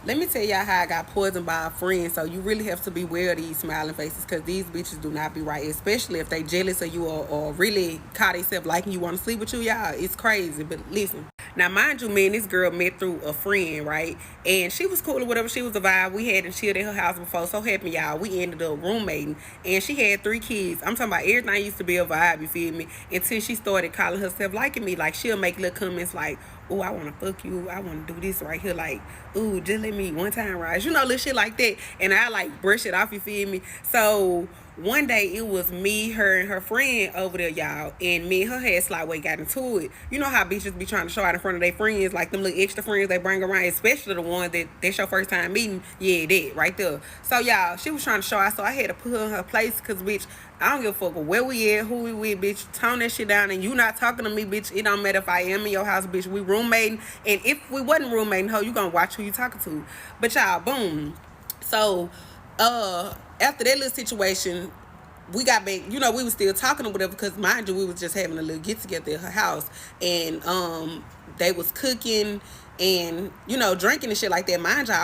Let me tell y'all how I got poisoned by a friend. So you really have to beware of these smiling faces, because these bitches do not be right, especially if they jealous of you, or really caught themselves liking you, want to sleep with you. Y'all, it's crazy. But listen, now mind you, me and this girl met through a friend, right? And she was cool or whatever. She was a vibe. We hadn't chilled at her house before. So happy, y'all. We ended up roommating, and she had 3 kids. I'm talking about everything used to be a vibe. You feel me? Until she started calling herself liking me. Like, she'll make little comments like, "Oh, I want to fuck you. I want to do this right here." Like, "Ooh, just let me one time, rise." Little shit like that. And I like brush it off, you feel me? So one day it was me, her, and her friend over there, y'all. And me and her had slightly got into it. You know how bitches be trying to show out in front of their friends, like them little extra friends they bring around, especially the ones that that's your first time meeting. Yeah, that right there. So y'all, she was trying to show out, so I had to put her in her place, cause bitch, I don't give a fuck where we at, who we with, bitch. Tone that shit down, and you not talking to me, bitch. It don't matter if I am in your house, bitch. We roommating, and if we wasn't roommating, ho, you gonna watch who you talking to. But y'all, boom. So, after that little situation, we got back. We was still talking or whatever, because mind you, we was just having a little get together at her house, and they was cooking and drinking and shit like that. Mind you,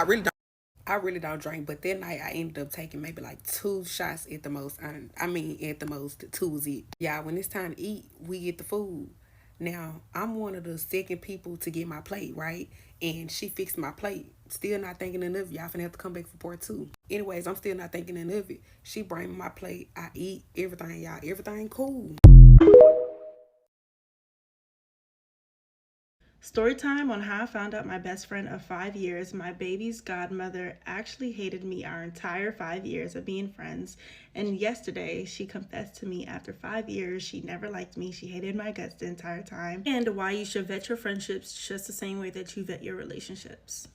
I really don't drink, but that night I ended up taking maybe like 2 shots at the most. I mean, at the most, two was it. Yeah, when it's time to eat, we get the food. Now, I'm one of the second people to get my plate, right? And she fixed my plate. Still not thinking enough of it. Y'all finna have to come back for part 2. Anyways, I'm still not thinking enough of it. She bring me my plate. I eat everything, y'all. Everything cool. Story time on how I found out my best friend of 5 years, my baby's godmother, actually hated me our entire 5 years of being friends. And yesterday, she confessed to me after 5 years she never liked me. She hated my guts the entire time. And why you should vet your friendships just the same way that you vet your relationships.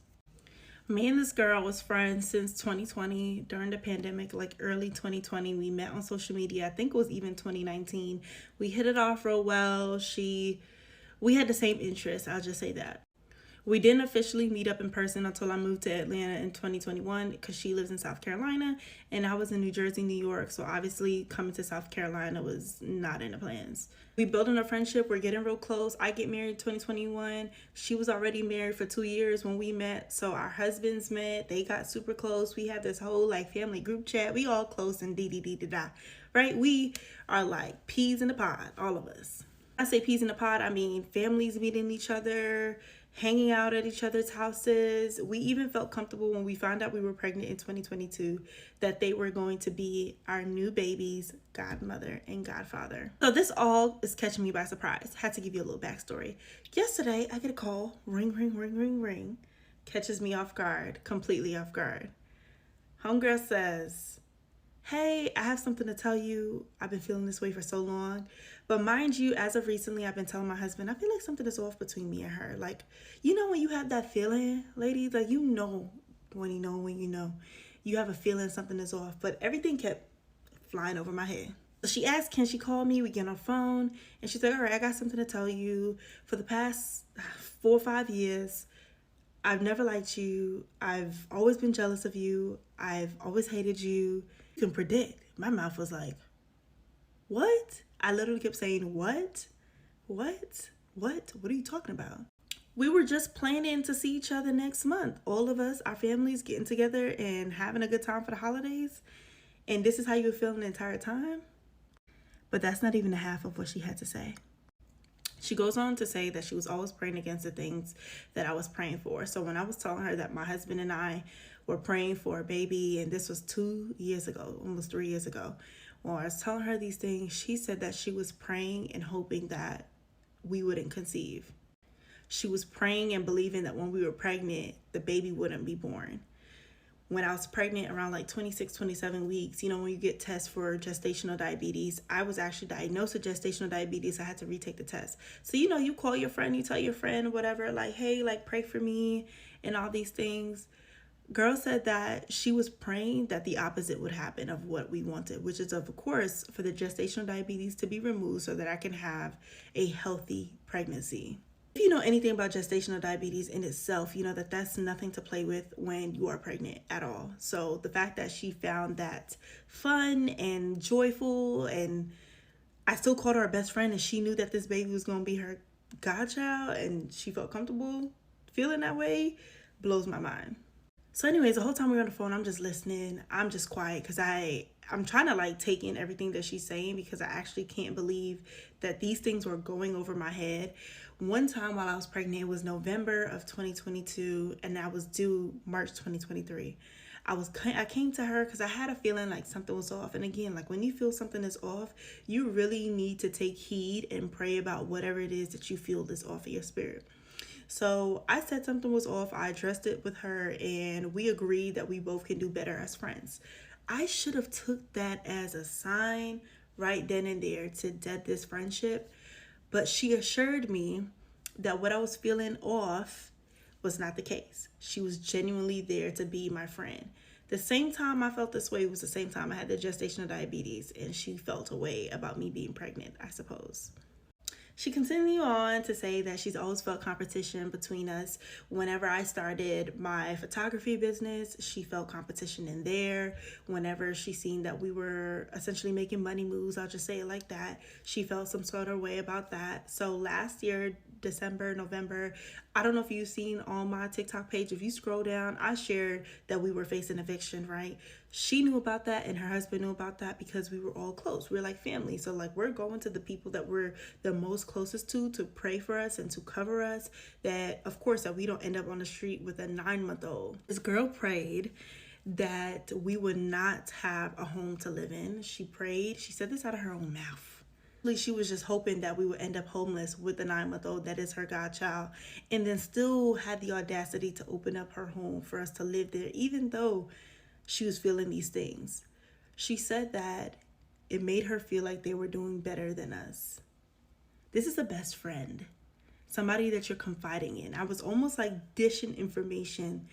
Me and this girl was friends since 2020 during the pandemic, like early 2020. We met on social media. I think it was even 2019. We hit it off real well. We had the same interests, I'll just say that. We didn't officially meet up in person until I moved to Atlanta in 2021, because she lives in South Carolina and I was in New Jersey, New York. So obviously coming to South Carolina was not in the plans. We building a friendship. We're getting real close. I get married in 2021. She was already married for 2 years when we met. So our husbands met. They got super close. We have this whole like family group chat. We all close and da. Right? We are like peas in the pod, all of us. I say peas in the pod, I mean families meeting each other, hanging out at each other's houses. We even felt comfortable when we found out we were pregnant in 2022 that they were going to be our new baby's godmother and godfather. So this all is catching me by surprise. Had to give you a little backstory. Yesterday, I get a call, ring, ring, ring, ring, ring. Catches me off guard, completely off guard. Homegirl says, "Hey, I have something to tell you. I've been feeling this way for so long. But mind you, as of recently, I've been telling my husband, I feel like something is off between me and her. Like, when you have that feeling, ladies, like, when you know, you have a feeling something is off. But everything kept flying over my head. So she asked, can she call me? We get on the phone. And she's like, all right, I got something to tell you. For the past 4 or 5 years, I've never liked you. I've always been jealous of you. I've always hated you. You can predict." My mouth was like, what? I literally kept saying, what? What? What? What are you talking about? We were just planning to see each other next month. All of us, our families getting together and having a good time for the holidays. And this is how you were feeling the entire time? But that's not even the half of what she had to say. She goes on to say that she was always praying against the things that I was praying for. So when I was telling her that my husband and I were praying for a baby, and this was 2 years ago, almost 3 years ago, when I was telling her these things, she said that she was praying and hoping that we wouldn't conceive. She was praying and believing that when we were pregnant, the baby wouldn't be born. When I was pregnant around like 26, 27 weeks, when you get tests for gestational diabetes, I was actually diagnosed with gestational diabetes. I had to retake the test. So, you call your friend, you tell your friend, whatever, like, hey, like, pray for me and all these things. Girl said that she was praying that the opposite would happen of what we wanted, which is, of course, for the gestational diabetes to be removed so that I can have a healthy pregnancy. If you know anything about gestational diabetes in itself, you know that that's nothing to play with when you are pregnant at all. So the fact that she found that fun and joyful, and I still called her her best friend, and she knew that this baby was going to be her godchild, and she felt comfortable feeling that way, blows my mind. So anyways, the whole time we were on the phone, I'm just listening. I'm just quiet because I'm trying to like take in everything that she's saying because I actually can't believe that these things were going over my head. One time while I was pregnant, it was November of 2022 and I was due March 2023. I came to her because I had a feeling like something was off. And again, like when you feel something is off, you really need to take heed and pray about whatever it is that you feel is off of your spirit. So I said something was off. I addressed it with her and we agreed that we both can do better as friends. I should have took that as a sign right then and there to dead this friendship. But she assured me that what I was feeling off was not the case. She was genuinely there to be my friend. The same time I felt this way was the same time I had the gestational diabetes, and she felt a way about me being pregnant, I suppose. She continued on to say that she's always felt competition between us. Whenever I started my photography business, she felt competition in there. Whenever she seen that we were essentially making money moves, I'll just say it like that, she felt some sort of way about that. So last year, December, November, I don't know if you've seen on my TikTok page, if you scroll down, I shared that we were facing eviction, right? She knew about that and her husband knew about that because we were all close. We're like family. So like we're going to the people that we're the most closest to pray for us and to cover us, that of course that we don't end up on the street with a 9-month-old. This girl prayed that we would not have a home to live in. She prayed, she said this out of her own mouth. She was just hoping that we would end up homeless with the 9-month-old that is her godchild, and then still had the audacity to open up her home for us to live there, even though she was feeling these things. She said that it made her feel like they were doing better than us. This is a best friend, somebody that you're confiding in. I was almost like dishing information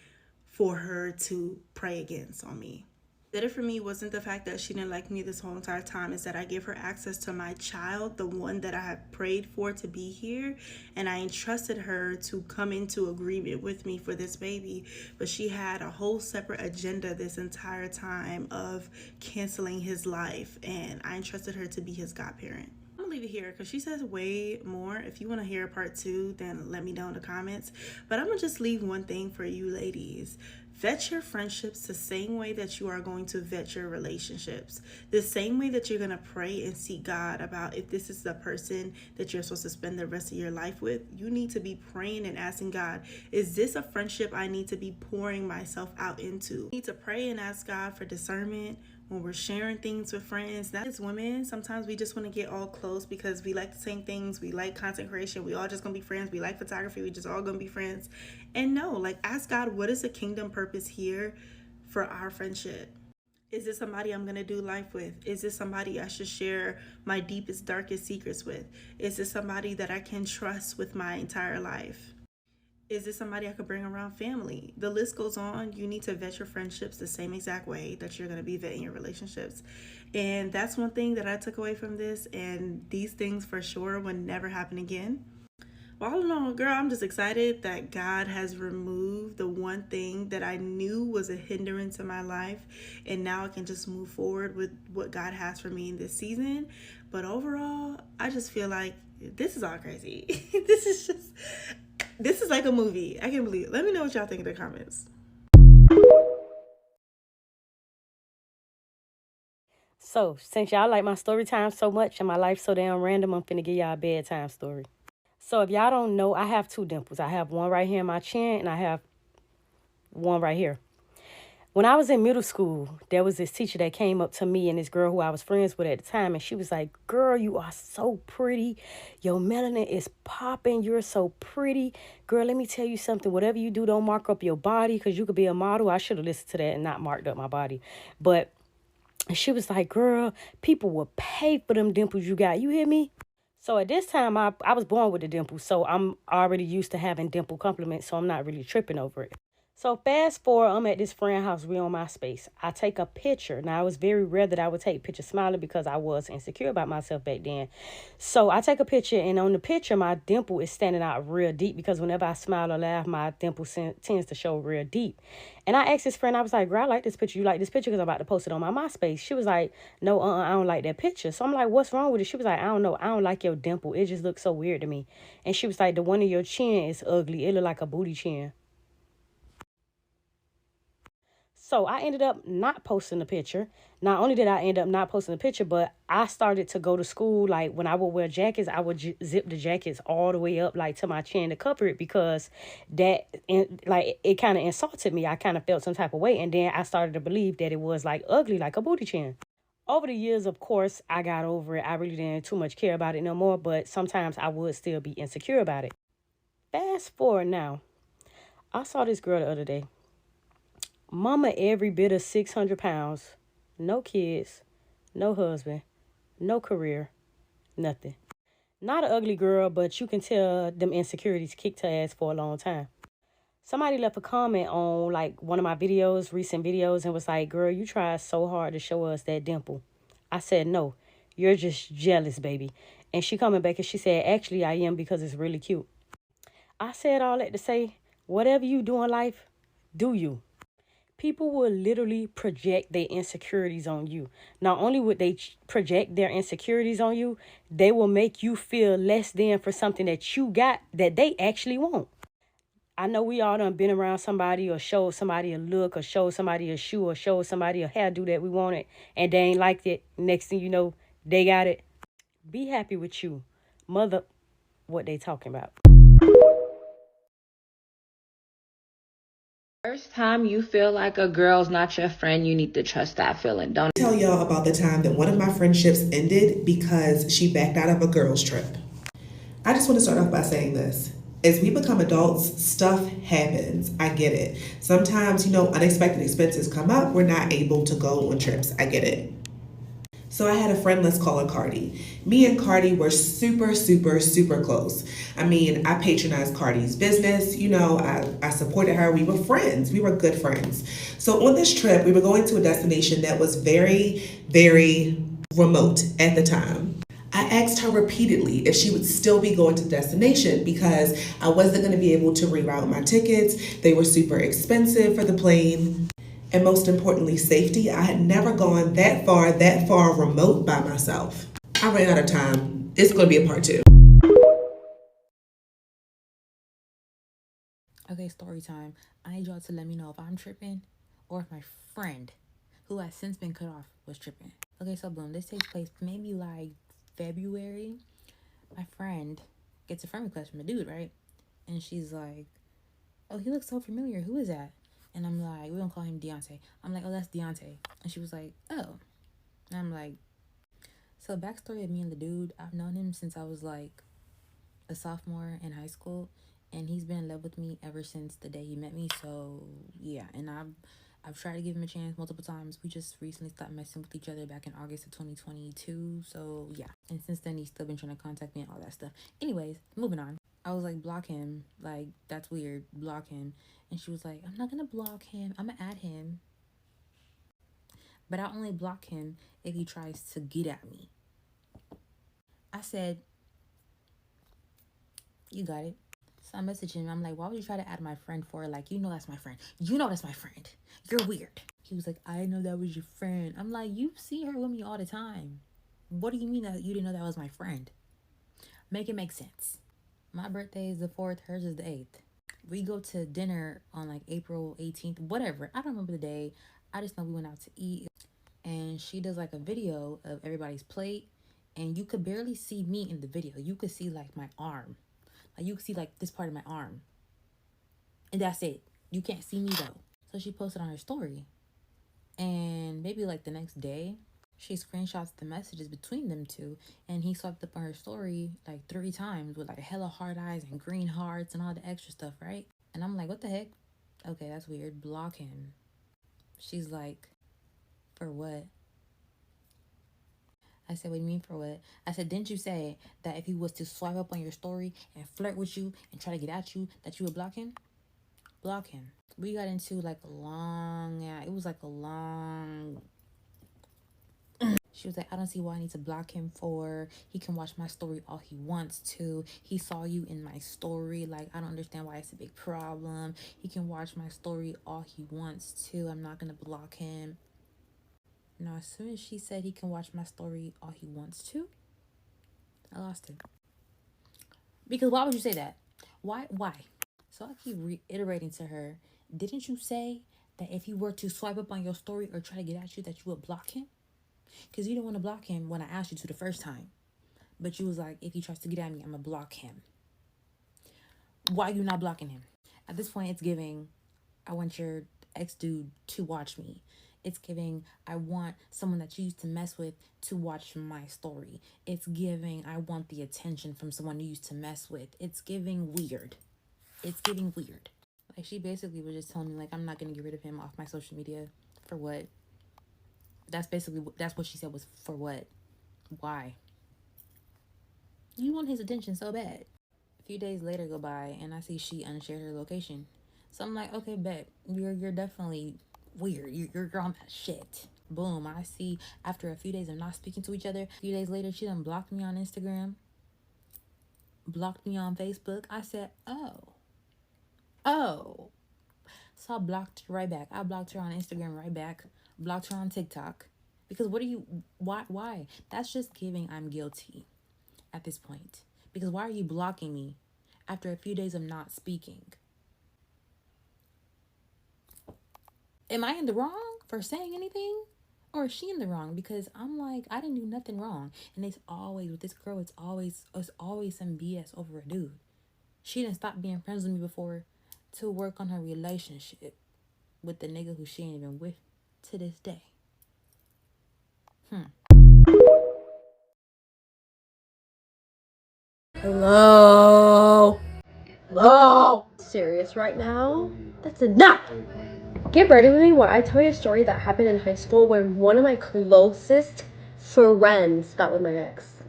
for her to pray against on me. Did it for me wasn't the fact that she didn't like me this whole entire time. It's that I gave her access to my child, the one that I have prayed for to be here, and I entrusted her to come into agreement with me for this baby. But she had a whole separate agenda this entire time of canceling his life, and I entrusted her to be his godparent. I'm gonna leave it here because she says way more. If you want to hear part 2, then let me know in the comments. But I'm gonna just leave one thing for you ladies. Vet your friendships the same way that you are going to vet your relationships. The same way that you're going to pray and seek God about if this is the person that you're supposed to spend the rest of your life with. You need to be praying and asking God, is this a friendship I need to be pouring myself out into? You need to pray and ask God for discernment when we're sharing things with friends. Not as women, sometimes we just want to get all close because we like the same things. We like content creation. We all just gonna be friends. We like photography. We just all gonna be friends. And no, like ask God, what is the kingdom purpose here for our friendship? Is this somebody I'm gonna do life with? Is this somebody I should share my deepest, darkest secrets with? Is this somebody that I can trust with my entire life? Is this somebody I could bring around family? The list goes on. You need to vet your friendships the same exact way that you're going to be vetting your relationships. And that's one thing that I took away from this. And these things for sure will never happen again. Well, all in all, girl, I'm just excited that God has removed the one thing that I knew was a hindrance in my life. And now I can just move forward with what God has for me in this season. But overall, I just feel like this is all crazy. This is like a movie. I can't believe it. Let me know what y'all think in the comments. So, since y'all like my story time so much and my life so damn random, I'm finna give y'all a bedtime story. So, if y'all don't know, I have 2 dimples. I have one right here in my chin and I have one right here. When I was in middle school, there was this teacher that came up to me and this girl who I was friends with at the time, and she was like, girl, you are so pretty. Your melanin is popping. You're so pretty. Girl, let me tell you something. Whatever you do, don't mark up your body because you could be a model. I should have listened to that and not marked up my body. But she was like, girl, people will pay for them dimples you got. You hear me? So at this time, I was born with a dimple, so I'm already used to having dimple compliments, so I'm not really tripping over it. So fast forward, I'm at this friend house, we on MySpace. I take a picture. Now, it was very rare that I would take pictures smiling because I was insecure about myself back then. So I take a picture, and on the picture, my dimple is standing out real deep because whenever I smile or laugh, my dimple tends to show real deep. And I asked this friend, I was like, girl, I like this picture. You like this picture? Because I'm about to post it on my MySpace. She was like, no, I don't like that picture. So I'm like, what's wrong with it? She was like, I don't know. I don't like your dimple. It just looks so weird to me. And she was like, the one in your chin is ugly. It look like a booty chin. So I ended up not posting the picture. Not only did I end up not posting the picture, but I started to go to school. Like when I would wear jackets, I would zip the jackets all the way up like to my chin to cover it, because that like it kind of insulted me. I kind of felt some type of way, and then I started to believe that it was like ugly, like a booty chin. Over the years, of course, I got over it. I really didn't too much care about it no more, but sometimes I would still be insecure about it. Fast forward now, I saw this girl the other day. Mama every bit of 600 pounds. No kids, no husband, no career, nothing. Not an ugly girl, but you can tell them insecurities kicked her ass for a long time. Somebody left a comment on like one of my videos, recent videos, and was like, girl, you tried so hard to show us that dimple. I said, no, you're just jealous, baby. And she coming back and she said, actually, I am, because it's really cute. I said all that to say, whatever you do in life, do you. People will literally project their insecurities on you. Not only would they project their insecurities on you, they will make you feel less than for something that you got that they actually want. I know we all done been around somebody or showed somebody a look or showed somebody a shoe or showed somebody a hairdo that we wanted and they ain't liked it. Next thing you know, they got it. Be happy with you. Mother, what they talking about. First time you feel like a girl's not your friend, you need to trust that feeling. Don't tell y'all about the time that one of my friendships ended because she backed out of a girls' trip. I just want to start off by saying this. As we become adults, stuff happens. I get it. Sometimes, unexpected expenses come up. We're not able to go on trips. I get it. So I had a friend, let's call her Cardi. Me and Cardi were super, super, super close. I mean, I patronized Cardi's business. I supported her. We were friends. We were good friends. So on this trip, we were going to a destination that was very, very remote at the time. I asked her repeatedly if she would still be going to the destination because I wasn't going to be able to reroute my tickets. They were super expensive for the plane. And most importantly, safety. I had never gone that far remote by myself. I ran out of time. It's going to be a part 2. Okay, story time. I need y'all to let me know if I'm tripping or if my friend, who has since been cut off, was tripping. Okay, so boom, this takes place maybe like February. My friend gets a friend request from a dude, right? And she's like, oh, he looks so familiar. Who is that? And I'm like, we don't call him Deontay. I'm like, oh, that's Deontay. And she was like, oh. And I'm like, so backstory of me and the dude, I've known him since I was like a sophomore in high school, and he's been in love with me ever since the day he met me. So yeah, and I've tried to give him a chance multiple times. We just recently stopped messing with each other back in August of 2022. So yeah, and since then he's still been trying to contact me and all that stuff. Anyways, moving on. I was like, block him. Like, that's weird. Block him. And she was like, I'm not gonna block him. I'm gonna add him. But I only block him if he tries to get at me. I said, you got it. So I messaged him. I'm like, why would you try to add my friend for? Like, that's my friend. That's my friend. You're weird. He was like, I didn't know that was your friend. I'm like, you see her with me all the time. What do you mean that you didn't know that was my friend? Make it make sense. My birthday is the 4th. Hers is the 8th. We go to dinner on like April 18th. Whatever. I don't remember the day. I just know we went out to eat. And she does like a video of everybody's plate. And you could barely see me in the video. You could see like my arm. Like you could see like this part of my arm. And that's it. You can't see me though. So she posted on her story. And maybe like the next day, she screenshots the messages between them two. And he swiped up on her story like 3 times with like hella hard eyes and green hearts and all the extra stuff, right? And I'm like, what the heck? Okay, that's weird. Block him. She's like, for what? I said, what do you mean for what? I said, didn't you say that if he was to swipe up on your story and flirt with you and try to get at you, that you would block him? Block him. We got into like a long, she was like, I don't see why I need to block him for. He can watch my story all he wants to. He saw you in my story. Like, I don't understand why it's a big problem. He can watch my story all he wants to. I'm not going to block him. Now, as soon as she said he can watch my story all he wants to, I lost it. Because why would you say that? Why? So I keep reiterating to her, didn't you say that if he were to swipe up on your story or try to get at you, that you would block him? Because you didn't want to block him when I asked you to the first time. But you was like, if he tries to get at me, I'm going to block him. Why are you not blocking him? At this point, it's giving, I want your ex-dude to watch me. It's giving, I want someone that you used to mess with to watch my story. It's giving, I want the attention from someone you used to mess with. It's giving weird. It's giving weird. Like, she basically was just telling me, like, I'm not going to get rid of him off my social media. For what? That's what she said was for what? Why? You want his attention so bad. A few days later go by and I see she unshared her location. So I'm like, okay, bet. You're definitely weird. You're on that shit. Boom. I see after a few days of not speaking to each other, a few days later, she done blocked me on Instagram. Blocked me on Facebook. I said, oh. So I blocked her right back. I blocked her on Instagram right back. Blocked her on TikTok. Because why? That's just giving I'm guilty at this point. Because why are you blocking me after a few days of not speaking? Am I in the wrong for saying anything? Or is she in the wrong? Because I'm like, I didn't do nothing wrong. And it's always, with this girl, it's always some BS over a dude. She didn't stop being friends with me before to work on her relationship with the nigga who she ain't even with to this day. Hello? Serious right now? That's enough! Get ready with me while I tell you a story that happened in high school where one of my closest friends got with my ex.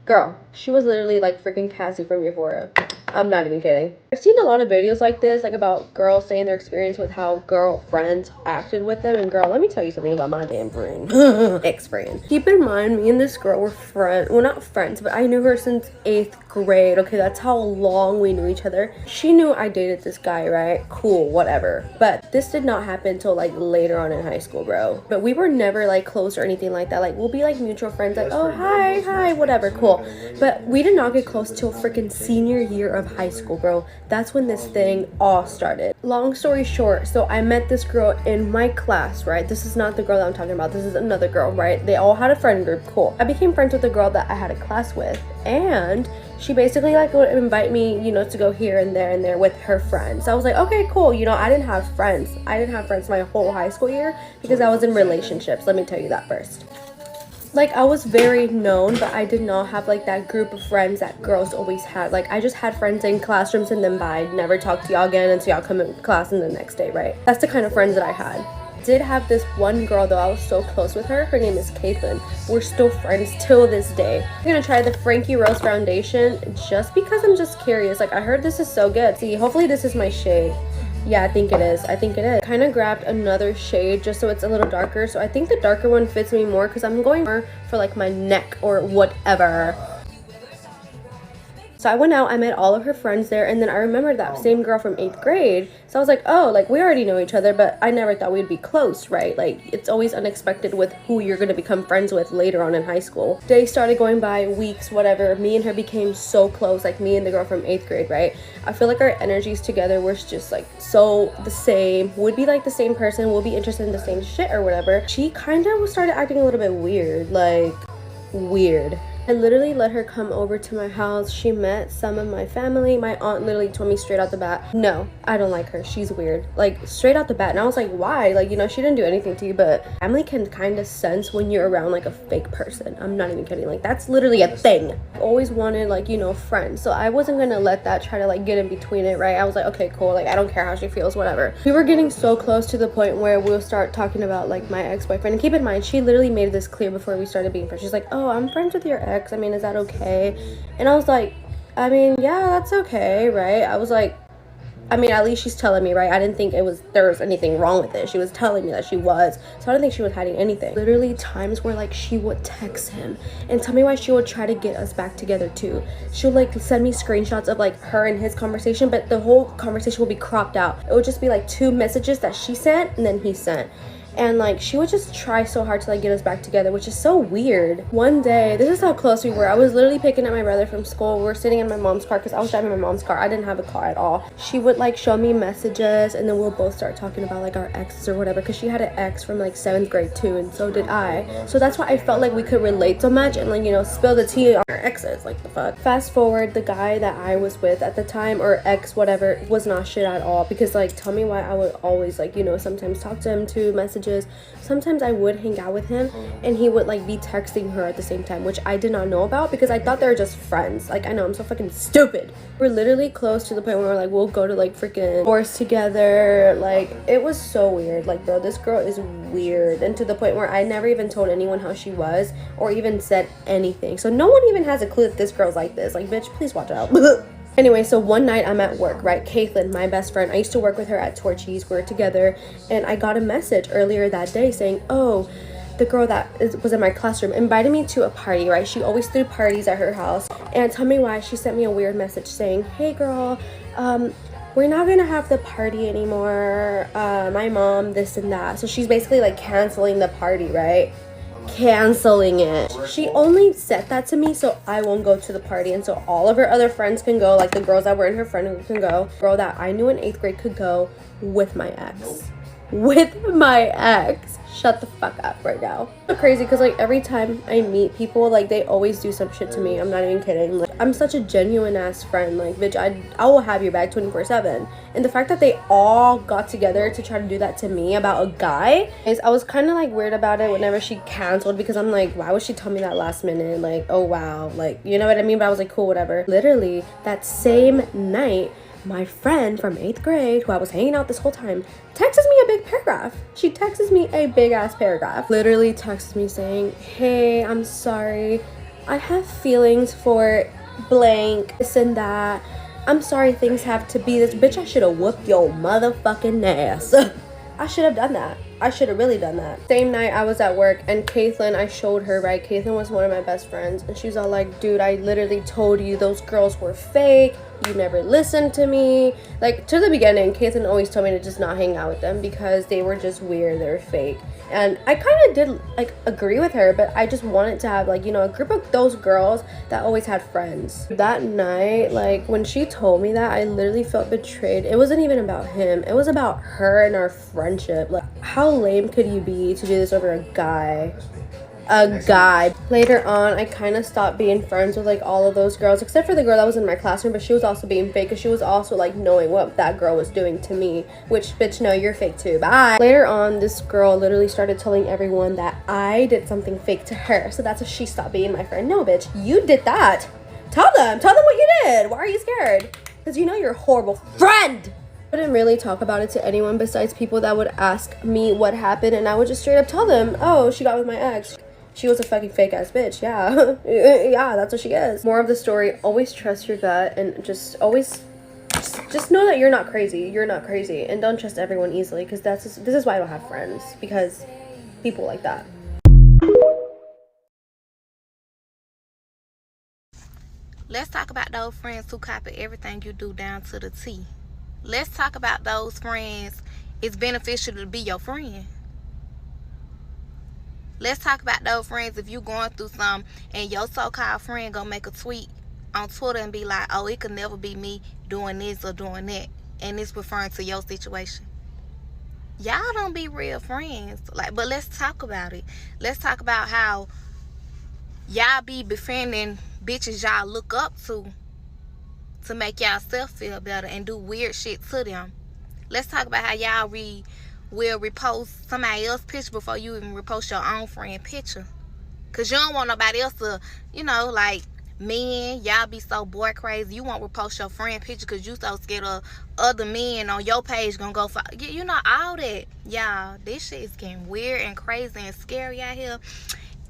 Girl, she was literally like freaking Cassie from Euphoria. I'm not even kidding. I've seen a lot of videos like this, like about girls saying their experience with how girlfriends acted with them. And girl, let me tell you something about my damn friend. Ex-friend. Keep in mind, me and this girl were friends. Well, not friends, but I knew her since 8th grade. Okay, that's how long we knew each other. She knew I dated this guy, right? Cool, whatever. But this did not happen until like later on in high school, bro. But we were never like close or anything like that. Like, we'll be like mutual friends, like, oh, hi, whatever, cool. But we did not get close till freaking senior year of high school, bro. That's when this thing all started. Long story short, so I met this girl in my class, right? This is not the girl that I'm talking about. This is another girl, right? They all had a friend group, cool. I became friends with the girl that I had a class with, and she basically like would invite me, you know, to go here and there with her friends. So I was like, okay, cool. You know, I didn't have friends my whole high school year because I was in relationships. Let me tell you that first. Like, I was very known, but I did not have like that group of friends that girls always had. Like, I just had friends in classrooms and then bye. Never talk to y'all again until y'all come in class and the next day, right? That's the kind of friends that I had. Did have this one girl though, I was so close with her. Her name is Caitlin. We're still friends till this day. I'm gonna try the Frankie Rose foundation just because I'm just curious. Like, I heard this is so good. See, hopefully this is my shade. Yeah, I think it is. Kind of grabbed another shade just so it's a little darker. So I think the darker one fits me more because I'm going more for like my neck or whatever. So I went out, I met all of her friends there, and then I remembered that same girl from 8th grade. So I was like, oh, like, we already know each other, but I never thought we'd be close, right? Like, it's always unexpected with who you're going to become friends with later on in high school. Days started going by, weeks, whatever. Me and her became so close, like me and the girl from 8th grade, right? I feel like our energies together were just like so the same. Would be like the same person, would be interested in the same shit or whatever. She kind of started acting a little bit weird, like weird. I literally let her come over to my house. She met some of my family. My aunt literally told me straight out the bat, no, I don't like her. She's weird. Like, straight out the bat. And I was like, why? Like, you know, she didn't do anything to you, but family can kind of sense when you're around like a fake person. I'm not even kidding. Like, that's literally a thing. Always wanted, like, you know, friends. So I wasn't gonna let that try to like get in between it, right? I was like, okay, cool. Like, I don't care how she feels, whatever. We were getting so close to the point where we'll start talking about like my ex-boyfriend. And keep in mind, she literally made this clear before we started being friends. She's like, oh, I'm friends with your ex. I mean, is that okay? And I was like, I mean, yeah, that's okay, right? I was like, I mean, at least she's telling me, right? I didn't think there was anything wrong with it. She was telling me that she was. So I don't think she was hiding anything. Literally times where like she would text him and tell me why she would try to get us back together too. She would like send me screenshots of like her and his conversation, but the whole conversation would be cropped out. It would just be like 2 messages that she sent and then he sent. And like she would just try so hard to like get us back together, which is so weird. One day, this is how close we were. I was literally picking up my brother from school. We were sitting in my mom's car because I was driving my mom's car. I didn't have a car at all. She would like show me messages, and then we'll both start talking about like our exes or whatever, because she had an ex from like 7th grade too, and so did I. So that's why I felt like we could relate so much and like, you know, spill the tea on our exes. Like the fuck. Fast forward, the guy that I was with at the time, or ex whatever, was not shit at all. Because like, tell me why I would always like, you know, sometimes talk to him too, messages. Sometimes I would hang out with him and he would like be texting her at the same time, which I did not know about because I thought they were just friends. Like, I know, I'm so fucking stupid. We're literally close to the point where we're like, we'll go to like freaking force together. Like, it was so weird. Like, bro, this girl is weird. And to the point where I never even told anyone how she was or even said anything. So no one even has a clue that this girl's like this. Like, bitch, please watch out. Anyway, so one night I'm at work, right? Caitlin, my best friend, I used to work with her at Torchy's. We were together, and I got a message earlier that day saying, oh, the girl that was in my classroom invited me to a party, right? She always threw parties at her house. And tell me why, she sent me a weird message saying, hey girl, we're not gonna have the party anymore. My mom, this and that. So she's basically like canceling the party, right? Canceling it. She only said that to me so I won't go to the party, and so all of her other friends can go, like the girls that were in her friend group can go. Girl that I knew in 8th grade could go with my ex. With my ex. Shut the fuck up right now. So crazy, because like every time I meet people, like they always do some shit to me. I'm not even kidding. Like, I'm such a genuine ass friend. Like, bitch, I will have your back 24/7. And the fact that they all got together to try to do that to me about a guy is, I was kind of like weird about it whenever she canceled, because I'm like, why would she tell me that last minute? Like, oh wow, like, you know what I mean? But I was like, cool, whatever. Literally that same night, my friend from 8th grade, who I was hanging out this whole time, texts me a big paragraph. She texts me a big ass paragraph. Literally texts me saying, hey, I'm sorry. I have feelings for blank, this and that. I'm sorry things have to be this. Bitch, I should have whooped your motherfucking ass. I should have done that. I should have really done that. Same night I was at work, and Caitlin, I showed her, right? Caitlin was one of my best friends, and she was all like, dude, I literally told you those girls were fake. You never listened to me. Like, to the beginning, Caitlin always told me to just not hang out with them because they were just weird, they were fake. And I kind of did like agree with her, but I just wanted to have like, you know, a group of those girls that always had friends. That night, like when she told me that, I literally felt betrayed. It wasn't even about him, it was about her and our friendship. Like, how lame could you be to do this over a guy? Later on, I kind of stopped being friends with like all of those girls, except for the girl that was in my classroom, but she was also being fake, because she was also like knowing what that girl was doing to me, which, bitch, no, you're fake too, bye. Later on, this girl literally started telling everyone that I did something fake to her, so that's why she stopped being my friend. No, bitch, you did that. Tell them what you did. Why are you scared? Because you know you're a horrible friend. I wouldn't really talk about it to anyone besides people that would ask me what happened, and I would just straight up tell them, oh, she got with my ex. She was a fucking fake ass bitch, yeah. Yeah, that's what she is. More of the story, always trust your gut, and just always just know that you're not crazy. You're not crazy, and don't trust everyone easily, because this is why I don't have friends, because people like that. Let's talk about those friends who copy everything you do down to the T. Let's talk about those friends it's beneficial to be your friend. Let's talk about those friends, if you going through something and your so-called friend gonna make a tweet on Twitter and be like, oh, it could never be me doing this or doing that, and it's referring to your situation. Y'all don't be real friends. Like, but let's talk about it. Let's talk about how y'all be befriending bitches y'all look up to make y'all feel better and do weird shit to them. Let's talk about how y'all will repost somebody else's picture before you even repost your own friend picture. Because you don't want nobody else to, you know, like men, y'all be so boy crazy. You won't repost your friend picture because you so scared of other men on your page gonna go for, you know, all that. Y'all, this shit is getting weird and crazy and scary out here.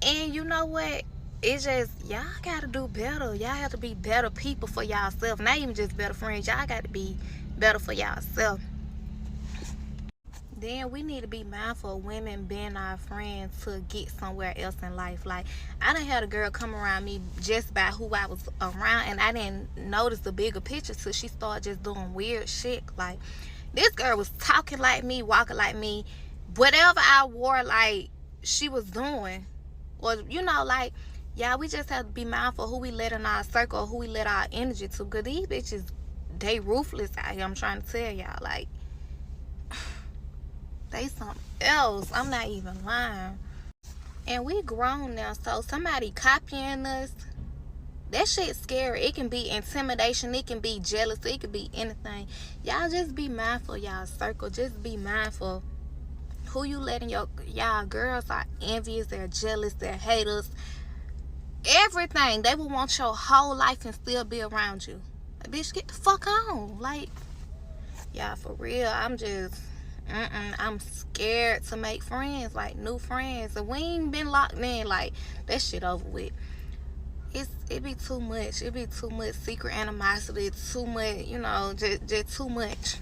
And you know what? It's just, y'all gotta do better. Y'all have to be better people for y'allself. Not even just better friends. Y'all got to be better for y'allself. Then we need to be mindful of women being our friends to get somewhere else in life. Like, I done had a girl come around me just by who I was around, and I didn't notice the bigger picture till she started just doing weird shit. Like, this girl was talking like me, walking like me, whatever I wore, like, she was doing. Or, you know, like, y'all, we just have to be mindful who we let in our circle, who we let our energy to. Because these bitches, they ruthless out here. I'm trying to tell y'all. Like, they something else. I'm not even lying. And we grown now, so somebody copying us, that shit's scary. It can be intimidation. It can be jealousy. It can be anything. Y'all just be mindful, y'all circle. Just be mindful who you letting y'all girls are envious. They're jealous. They're haters. Everything. They will want your whole life and still be around you. Like, bitch, get the fuck on. Like, y'all, for real, I'm just... I'm scared to make friends, like new friends. And we ain't been locked in, like, that shit over with. It be too much. It be too much secret animosity, too much, you know, just too much.